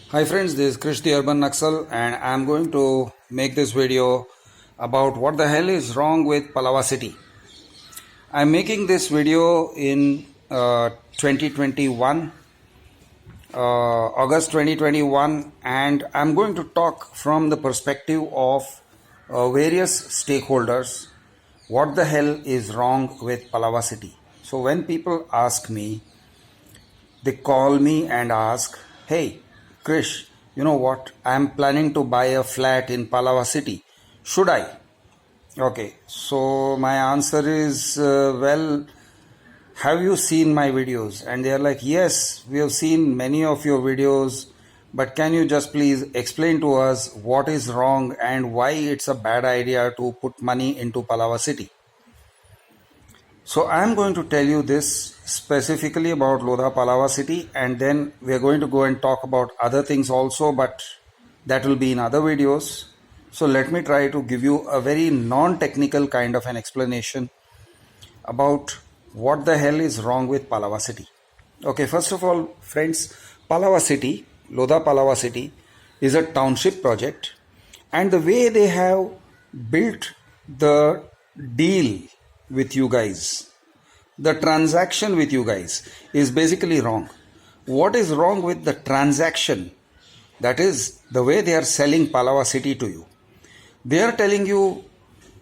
Hi friends, this is Krish the Urban Naxal and I am going to make this video about what the hell is wrong with Palava City. I am making this video in 2021, August 2021, and I am going to talk from the perspective of various stakeholders what the hell is wrong with Palava City. So when people ask me, they call me and ask, hey, Krish, you know what? I'm planning to buy a flat in Palava City. Should I? Okay, so my answer is, well, have you seen my videos? And they're like, yes, we have seen many of your videos, but can you just please explain to us what is wrong and why it's a bad idea to put money into Palava City? So I am going to tell you this specifically about Lodha Palava City, and then we are going to go and talk about other things also, but that will be in other videos. So let me try to give you a very non-technical kind of an explanation about what the hell is wrong with Palava City. Okay, first of all, friends, Palava City, Lodha Palava City is a township project, and the way they have built the deal with you guys, the transaction with you guys is basically wrong. What is wrong with the transaction? That is the way they are selling Palava City to you. They are telling you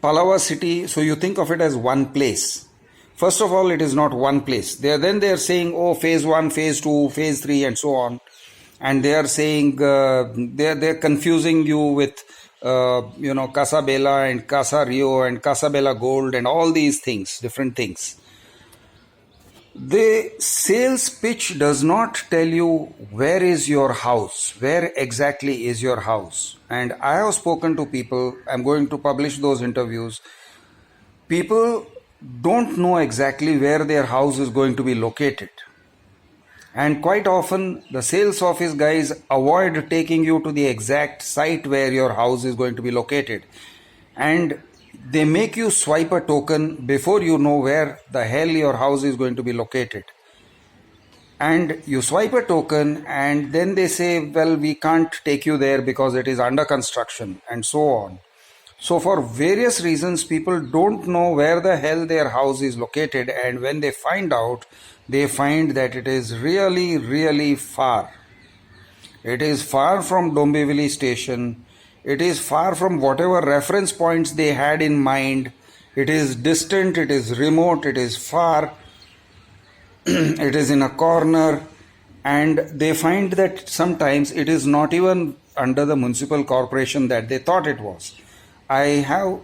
Palava City, so you think of it as one place. First of all, it is not one place. Then they are saying, oh, phase 1, phase 2, phase 3 and so on. And they are saying, they're confusing you with Casa Bella and Casa Rio and Casa Bella Gold and all these things, different things. The sales pitch does not tell you where is your house, where exactly is your house. And I have spoken to people, I'm going to publish those interviews. People don't know exactly where their house is going to be located. And quite often the sales office guys avoid taking you to the exact site where your house is going to be located. And they make you swipe a token before you know where the hell your house is going to be located. And you swipe a token and then they say, well, we can't take you there because it is under construction and so on. So for various reasons, people don't know where the hell their house is located, and when they find out, they find that it is really, really far. It is far from Dombivli station. It is far from whatever reference points they had in mind. It is distant, it is remote, it is far. It is in a corner, and they find that sometimes it is not even under the municipal corporation that they thought it was. I have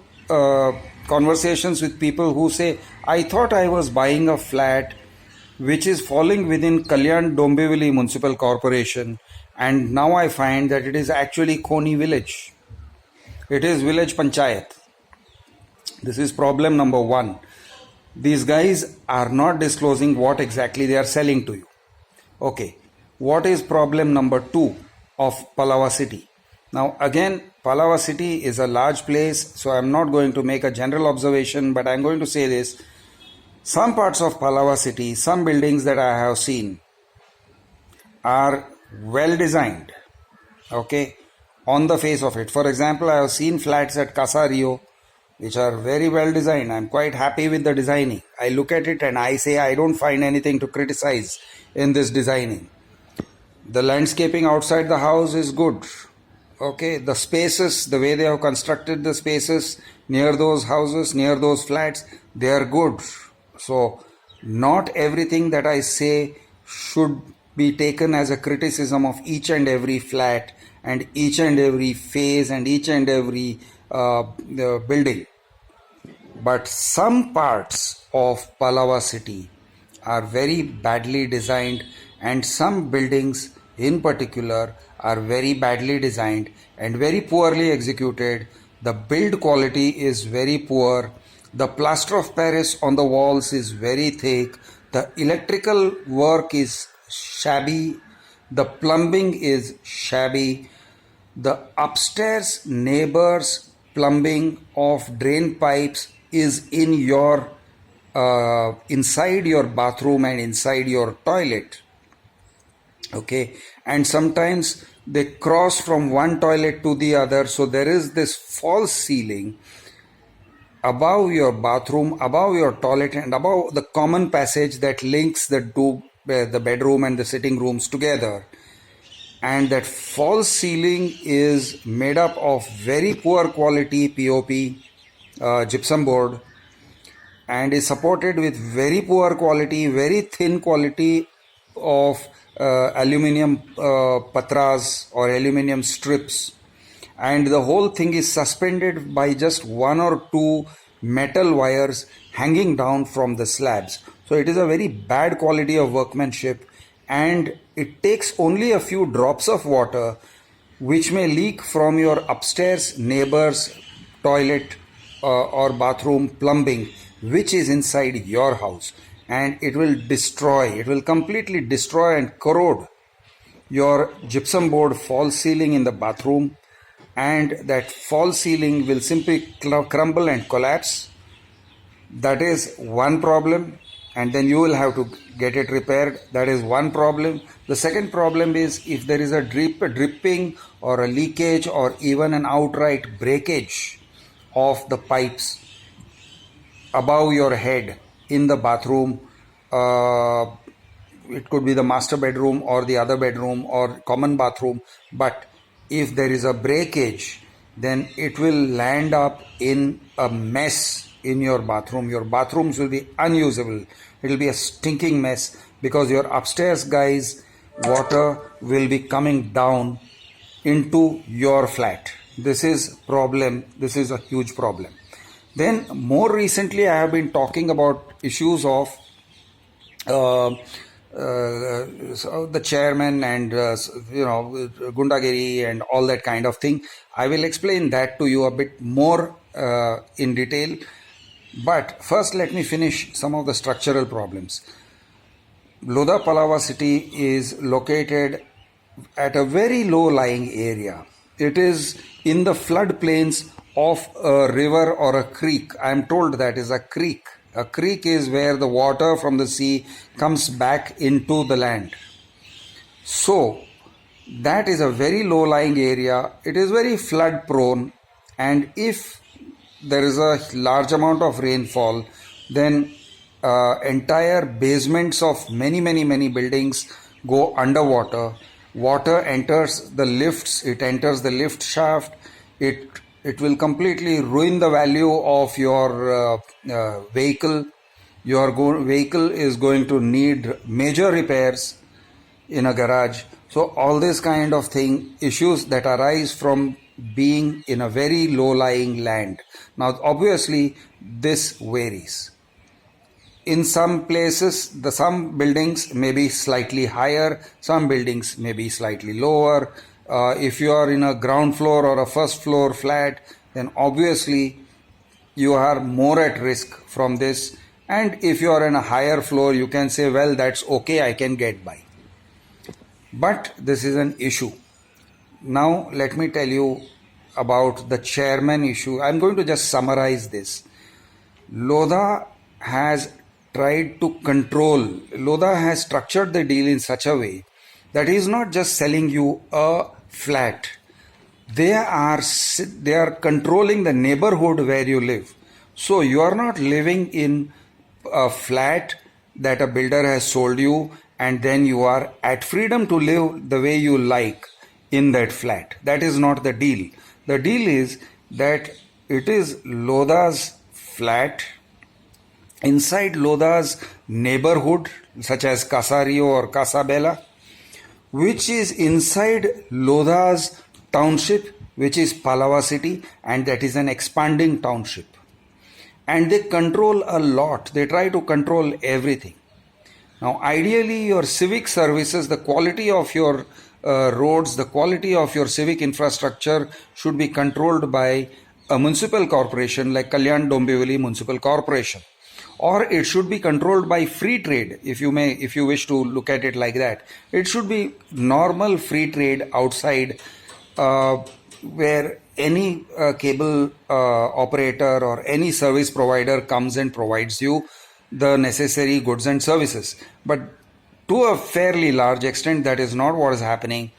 conversations with people who say, I thought I was buying a flat which is falling within Kalyan Dombivli Municipal Corporation, and now I find that it is actually Koni village. It is village panchayat. This is problem number 1. These guys are not disclosing what exactly they are selling to you. Okay, what is problem number 2 of Palava City? Now again, Palava City is a large place, so I'm not going to make a general observation, but I'm going to say this. Some parts of Palava City, some buildings that I have seen are well designed, okay, on the face of it. For example, I have seen flats at Casa Rio which are very well designed. I'm quite happy with the designing. I look at it and I say I don't find anything to criticize in this designing. The landscaping outside the house is good. Okay, the spaces, the way they have constructed the spaces near those houses, near those flats, they are good. So not everything that I say should be taken as a criticism of each and every flat and each and every phase and each and every building. But some parts of Palava City are very badly designed, and some buildings in particular are very badly designed and very poorly executed. The build quality is very poor. The plaster of Paris on the walls is very thick. The electrical work is shabby. The plumbing is shabby. The upstairs neighbor's plumbing of drain pipes is in your inside your bathroom and inside your toilet. Okay, and sometimes they cross from one toilet to the other. So there is this false ceiling above your bathroom, above your toilet, and above the common passage that links the bedroom and the sitting rooms together. And that false ceiling is made up of very poor quality POP, gypsum board, and is supported with very poor quality, very thin quality of aluminium patras or aluminium strips, and the whole thing is suspended by just one or two metal wires hanging down from the slabs. So it is a very bad quality of workmanship, and it takes only a few drops of water which may leak from your upstairs neighbor's toilet or bathroom plumbing which is inside your house, and it will completely destroy and corrode your gypsum board false ceiling in the bathroom, and that false ceiling will simply crumble and collapse. That is one problem, and then you will have to get it repaired. That is one problem. The second problem is if there is a dripping or a leakage or even an outright breakage of the pipes above your head in the bathroom. It could be the master bedroom or the other bedroom or common bathroom, but if there is a breakage, then it will land up in a mess in your bathroom. Your bathrooms will be unusable. It will be a stinking mess because your upstairs guys' water will be coming down into your flat. This is a huge problem. Then more recently I have been talking about issues of the chairman and gundagiri and all that kind of thing. I will explain that to you a bit more in detail, but first let me finish some of the structural problems. Lodha Palava City is located at a very low lying area. It is in the floodplains of a river or a creek. I am told that is a creek. A creek is where the water from the sea comes back into the land. So that is a very low lying area. It is very flood prone, and if there is a large amount of rainfall, then entire basements of many buildings go underwater. Water enters the lifts, it enters the lift shaft, it will completely ruin the value of your vehicle. Your vehicle is going to need major repairs in a garage. So all this kind of thing, issues that arise from being in a very low lying land. Now obviously this varies. In some places, some buildings may be slightly higher, some buildings may be slightly lower. If you are in a ground floor or a first floor flat, then obviously you are more at risk from this. And if you are in a higher floor, you can say, well, that's okay, I can get by. But this is an issue. Now let me tell you about the chairman issue. I'm going to just summarize this. Lodha has structured the deal in such a way that he is not just selling you a flat. They are controlling the neighborhood where you live. So you are not living in a flat that a builder has sold you and then you are at freedom to live the way you like in that flat. That is not the deal. The deal is that it is Lodha's flat inside Lodha's neighborhood, such as Casa Rio or Casa Bella, which is inside Lodha's township, which is Palava City, and that is an expanding township. And they control a lot. They try to control everything. Now, ideally, your civic services, the quality of your roads, the quality of your civic infrastructure should be controlled by a municipal corporation like Kalyan Dombivli Municipal Corporation. Or it should be controlled by free trade, if you wish to look at it like that. It should be normal free trade outside, where any cable operator or any service provider comes and provides you the necessary goods and services. But to a fairly large extent, that is not what is happening.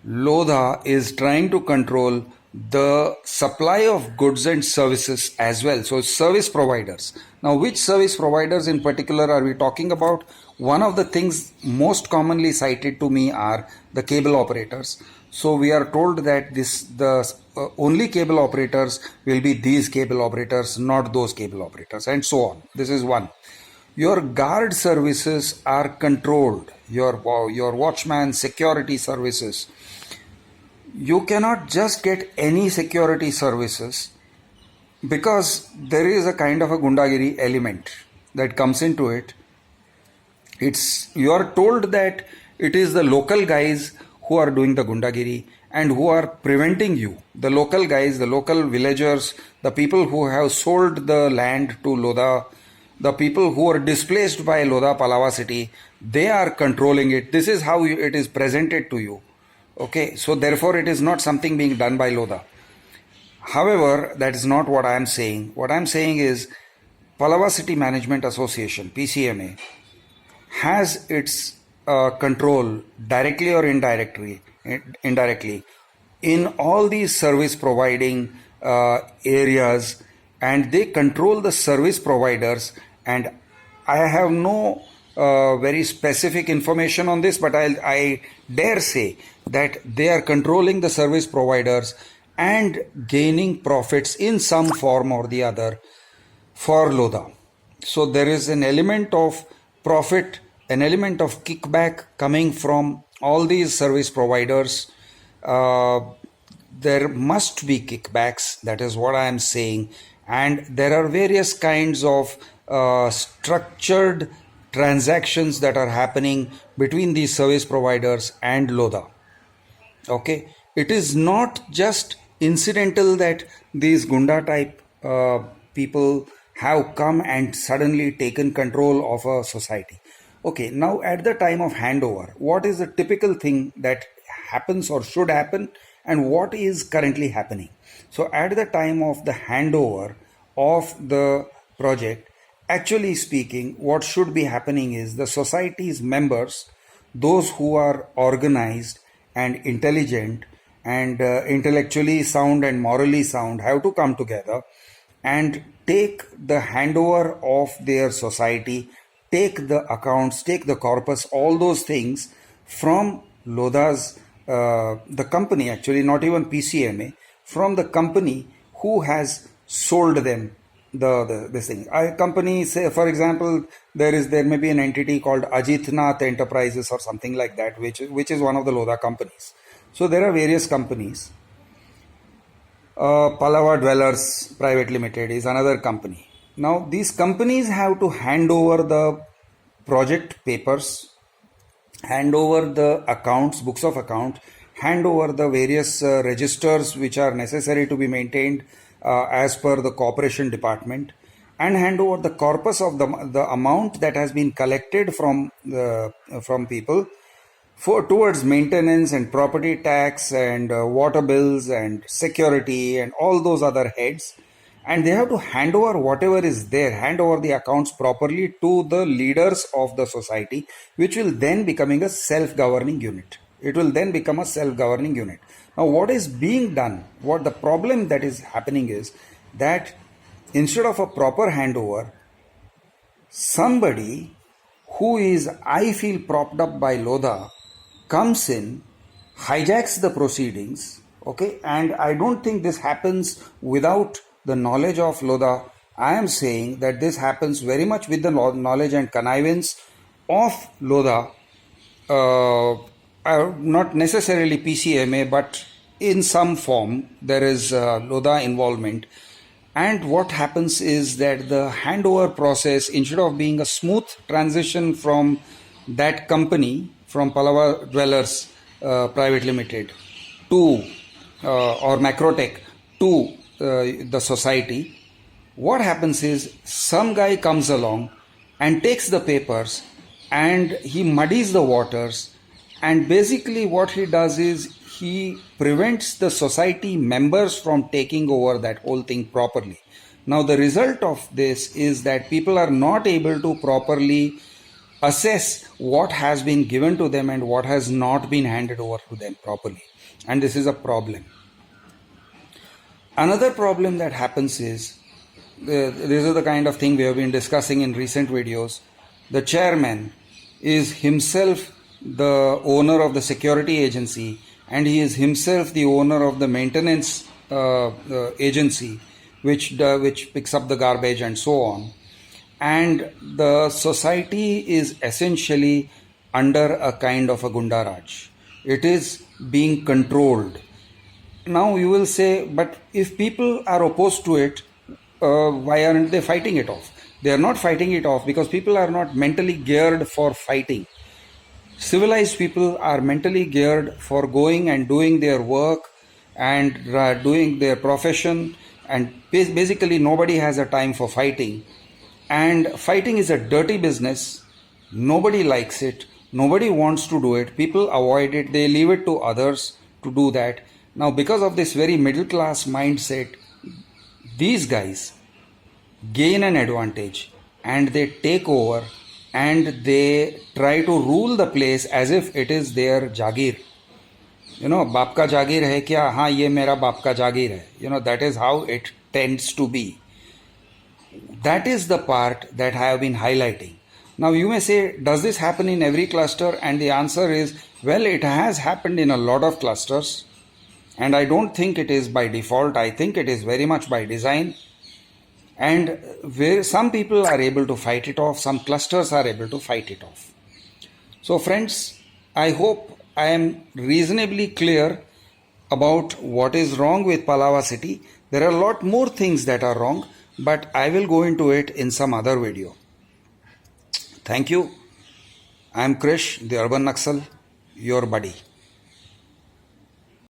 Lodha is trying to control the supply of goods and services as well. So service providers. Now, which service providers in particular are we talking about? One of the things most commonly cited to me are the cable operators. So we are told that the only cable operators will be these cable operators, not those cable operators, and so on. This is one. Your guard services are controlled. Your watchman, security services. You cannot just get any security services because there is a kind of a gundagiri element that comes into it. You are told that it is the local guys who are doing the gundagiri and who are preventing you. The local guys, the local villagers, the people who have sold the land to Lodha, the people who are displaced by Lodha Palava City, they are controlling it. This is how it is presented to you. Okay, so therefore it is not something being done by Lodha. However, that is not what I am saying. What I am saying is Palava City Management Association, PCMA, has its control directly or indirectly in all these service providing areas, and they control the service providers. And I have no very specific information on this, but I dare say that they are controlling the service providers and gaining profits in some form or the other for Lodha. So there is an element of profit, an element of kickback coming from all these service providers. There must be kickbacks, that is what I am saying. And there are various kinds of structured transactions that are happening between these service providers and Lodha. Okay, it is not just incidental that these Gunda type people have come and suddenly taken control of a society. Okay, now at the time of handover, what is the typical thing that happens or should happen, and what is currently happening? So at the time of the handover of the project, actually speaking, what should be happening is the society's members, those who are organized and intelligent and intellectually sound and morally sound, have to come together and take the handover of their society, take the accounts, take the corpus, all those things from Lodha's, the company, actually not even PCMA, from the company who has sold them this thing. A company, say for example, there may be an entity called Ajitnath Enterprises or something like that, which is one of the Lodha companies. So there are various companies. Palava Dwellers Private Limited is another company. Now these companies have to hand over the project papers, hand over the accounts, books of account, hand over the various registers which are necessary to be maintained as per the corporation department, and hand over the corpus of the amount that has been collected from people towards maintenance and property tax and water bills and security and all those other heads. And they have to hand over whatever is there, hand over the accounts properly to the leaders of the society, which will then becoming a self-governing unit. It will then become a self-governing unit. Now what is being done, what the problem that is happening is that instead of a proper handover, somebody who is, I feel, propped up by Lodha comes in, hijacks the proceedings, okay, and I don't think this happens without the knowledge of Lodha. I am saying that this happens very much with the knowledge and connivance of Lodha, not necessarily PCMA, but in some form there is Lodha involvement. And what happens is that the handover process, instead of being a smooth transition from that company, from Palava Dwellers Private Limited to or Macrotech to the society, what happens is some guy comes along and takes the papers and he muddies the waters, and basically what he does is he prevents the society members from taking over that whole thing properly. Now the result of this is that people are not able to properly assess what has been given to them and what has not been handed over to them properly. And this is a problem. Another problem that happens is, this is the kind of thing we have been discussing in recent videos. The chairman is himself the owner of the security agency, and he is himself the owner of the maintenance agency, which picks up the garbage and so on. And the society is essentially under a kind of a gundaraj. It is being controlled. Now you will say, but if people are opposed to it, why aren't they fighting it off? They are not fighting it off because people are not mentally geared for fighting. Civilized people are mentally geared for going and doing their work and doing their profession, and basically nobody has a time for fighting. And fighting is a dirty business. Nobody likes it. Nobody wants to do it. People avoid it. They leave it to others to do that. Now, because of this very middle class mindset, these guys gain an advantage and they take over and they try to rule the place as if it is their jagir. You know, बाप का जागीर है क्या? हाँ, ये मेरा बाप का जागीर है. You know, that is how it tends to be. That is the part that I have been highlighting. Now you may say, does this happen in every cluster? And the answer is, well, it has happened in a lot of clusters. And I don't think it is by default. I think it is very much by design. And where some people are able to fight it off, some clusters are able to fight it off. So friends, I hope I am reasonably clear about what is wrong with Palava City. There are a lot more things that are wrong, but I will go into it in some other video. Thank you. I am Krish, the Urban Naxal, your buddy.